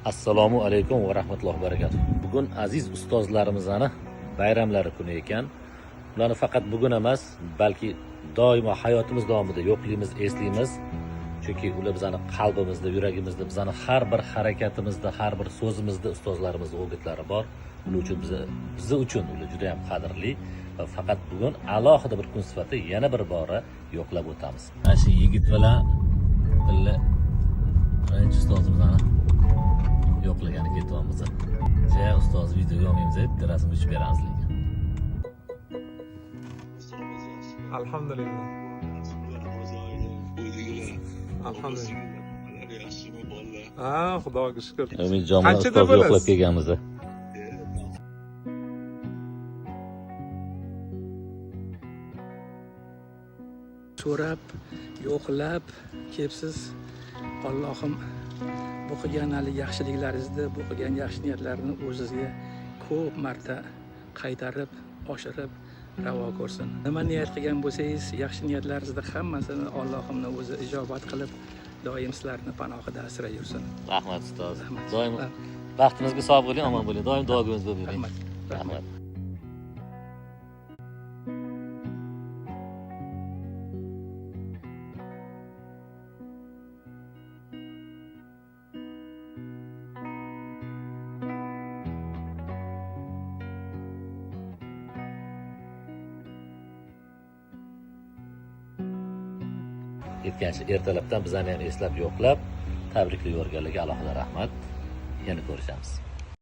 Assalomu alaykum va rahmatullohi va barakatuh. Bugun aziz ustozlarimizni bayramlari kuni ekan. Ularni faqat bugun emas, balki doimo hayotimiz davomida yo'qligimiz, eslaymiz. Chunki ular bizning qalbimizda, yuragimizda, bizning har bir harakatimizda, har bir so'zimizda ustozlarimiz o'gitlari bor. Buning uchun biz uchun ular juda ham qadrli va faqat bugun alohida bir kun sifatida yana bir bora yo'qlab o'tamiz. Mana shu yigit bilan birga birinchi ustozimizni yo'qlagani ketyapmiz. Ja ustoz videoga olmaymiz deb rasm uchib beramiz lekin. Alhamdulillah. Alhamdulillah. Xudoga shukr. Umidjon bilan Qanchada ustoz yo'qlab bo'lasiz? kelganmiz. So'rab, yo'qlab kelibsiz. Allohim bu qilgan yaxshiliklaringizni, bu qilgan yaxshi niyatlarni o'zingizga ko'p marta qaytarib, oshirib ravo ko'rsin. Nima niyat qilgan bo'lsangiz, yaxshi niyatlaringizni hammasini Allohimning o'zi ijobat qilib, doim sizlarni panohida asray yursin. Rahmat ustoz. Rahmat. Doim baxtimizga sog' bo'ling, omon bo'ling. Doim duogingiz bo'lib yuring. Rahmat. Rahmat. Yetgancha ertalabdan bizani ham eslab yo'qlab tabriklayotganlarga alohida rahmat. Yana ko'rishamiz.